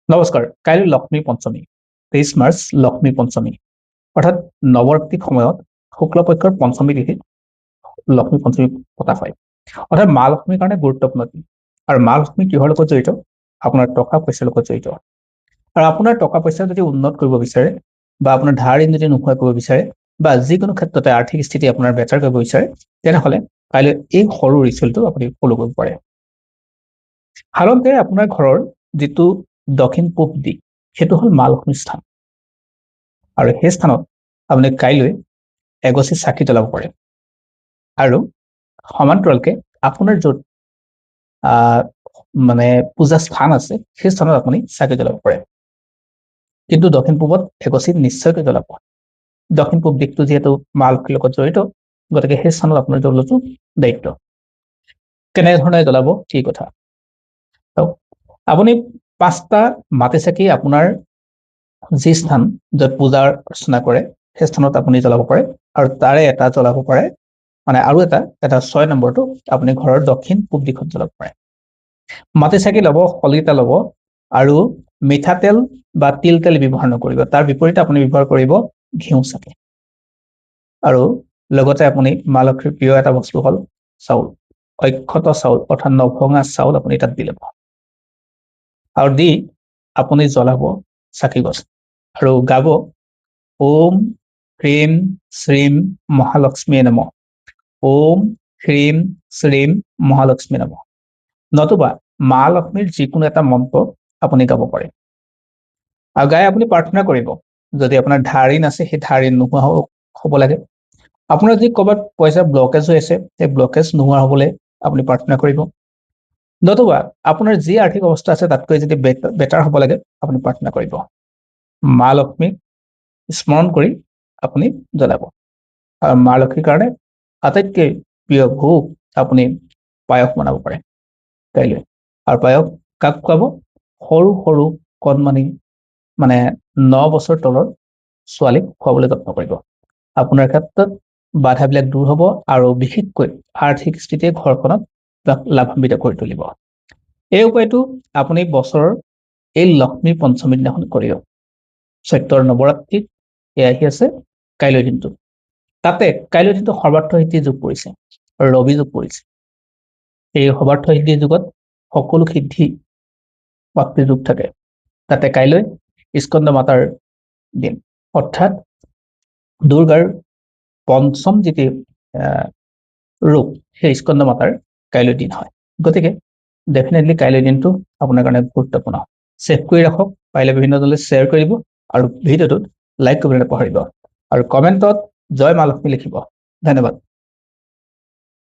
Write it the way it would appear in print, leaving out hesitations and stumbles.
নমস্কাৰ। কাইলৈ লক্ষ্মী পঞ্চমী, 23 মাৰ্চ লক্ষ্মী পঞ্চমী, অৰ্থাৎ নৱৰাত্ৰিৰ সময়ত শুক্লপক্ষৰ পঞ্চমী তিথিত লক্ষ্মী পঞ্চমী পতা হয়। অৰ্থাৎ মা লক্ষ্মীৰ কাৰণে গুৰুত্বপূৰ্ণ দিন। আৰু মা লক্ষ্মী কিহৰ লগত জড়িত? আপোনাৰ টকা পইচাৰ লগত জড়িত। আৰু আপোনাৰ টকা পইচা যদি উন্নত কৰিব বিচাৰে বা আপোনাৰ ধাৰ ঋণ যদি নোহোৱা কৰিব বিচাৰে বা যিকোনো ক্ষেত্ৰতে আৰ্থিক স্থিতি আপোনাৰ বেটাৰ কৰিব বিচাৰে, তেনেহ'লে কাইলৈ এই সৰু ৰিচুৱেলটো আপুনি ফ'ল' কৰিব পাৰে। সাধাৰণতে আপোনাৰ ঘৰৰ যিটো দক্ষিণ পূব দিশ, সেইটো হ'ল মা লক্ষ্মীৰ স্থান। আৰু সেই স্থানত আপুনি কাইলৈ এগছি চাকি জ্বলাব পাৰে। আৰু সমান্তৰালকে আপোনাৰ য'ত পূজা স্থান আছে, সেই স্থানত আপুনি চাকি জ্বলাব পাৰে। কিন্তু দক্ষিণ পূবত এগছি নিশ্চয়কৈ জ্বলাব। দক্ষিণ পূব দিশটো যিহেতু মা লক্ষ্মীৰ লগত জড়িত, গতিকে সেই স্থানত আপোনাৰ জ্বলোৱাটো দায়িত্ব। কেনেধৰণে জ্বলাব, কি কথা। আপুনি 5টা মাটি চাকি আপোনাৰ যি স্থান য'ত পূজা অৰ্চনা কৰে, সেই স্থানত আপুনি জ্বলাব পাৰে। আৰু তাৰে এটা জ্বলাব পাৰে, আৰু এটা 6 নম্বৰটো আপুনি ঘৰৰ দক্ষিণ পূব দিশত জ্বলাব পাৰে। মাটি চাকি ল'ব, শলিতা ল'ব, আৰু মিঠাতেল বা তিল তেল ব্যৱহাৰ নকৰিব। তাৰ বিপৰীতে আপুনি ব্যৱহাৰ কৰিব ঘিউ চাকি। আৰু লগতে আপুনি মা লক্ষ্মীৰ প্ৰিয় এটা বস্তু হ'ল চাউল, অক্ষত চাউল, অৰ্থাৎ নভঙা চাউল আপুনি তাত দি ল'ব। আৰু দি আপুনি জ্বলাব চাকি গছ আৰু গাব ওম হ্ৰীম শ্ৰীম মহালক্ষ্মীয়ে নমঃ, ওম হ্ৰীম শ্ৰীম মহালক্ষ্মীয়ে নমঃ। নতুবা মা লক্ষ্মীৰ যিকোনো এটা মন্ত্ৰ আপুনি গাব পাৰে। আৰু গাই আপুনি প্ৰাৰ্থনা কৰিব, যদি আপোনাৰ ধাৰ ঋণ আছে সেই ধাৰ ঋণ নোহোৱা হ'ব লাগে। আপোনাৰ যদি ক'ৰবাত পইচা ব্লকেজ হৈ আছে, সেই ব্লকেজ নোহোৱা হ'বলৈ আপুনি প্ৰাৰ্থনা কৰিব। নতুবা আপোনাৰ যি আৰ্থিক অৱস্থা আছে তাতকৈ যদি বেটাৰ হ'ব লাগে, আপুনি প্ৰাৰ্থনা কৰিব। মা লক্ষ্মীক স্মৰণ কৰি আপুনি জ্বলাব। আৰু মা লক্ষ্মীৰ কাৰণে আটাইতকৈ প্ৰিয় ভোগ আপুনি পায়স বনাব পাৰে কাইলৈ। আৰু পায়স কাক খুৱাব? সৰু সৰু কণমানি 9 বছৰ তলৰ ছোৱালীক খুৱাবলৈ যত্ন কৰিব। আপোনাৰ ক্ষেত্ৰত বাধাবিলাক দূৰ হ'ব আৰু বিশেষকৈ আৰ্থিক স্থিতিয়ে ঘৰখনত লাভান্বিত কৰি তুলিব। এই উপায়টো আপুনি বছৰৰ এই লক্ষ্মী পঞ্চমীৰ দিনাখন কৰিব। চৈত্ৰৰ নৱৰাত্ৰিত আহি আছে কাইলৈ দিনটো। তাতে কাইলৈ দিনটো সৰ্বাৰ্থ সিদ্ধি যোগ পৰিছে, ৰবি যোগ পৰিছে। এই সৰ্বাৰ্থ সিদ্ধি যুগত সকলো সিদ্ধি প্ৰাপ্তি যোগ থাকে। তাতে কাইলৈ স্কন্দ মাতাৰ দিন, অৰ্থাৎ দুৰ্গাৰ পঞ্চম যিটো ৰূপ, সেই স্কন্দ মাতাৰ কাইলৈ দিন হয়। গতিকে ডেফিনেটলি কাইলৈ দিনটো আপোনাৰ কাৰণে গুৰুত্বপূৰ্ণ। ছেভ কৰি ৰাখক, পাৰিলে বিভিন্নজনলৈ শ্বেয়াৰ কৰিব, আৰু ভিডিঅ'টোত লাইক কৰিবলৈ নাপাহৰিব। আৰু কমেণ্টত জয় মা লক্ষ্মী লিখিব। ধন্যবাদ।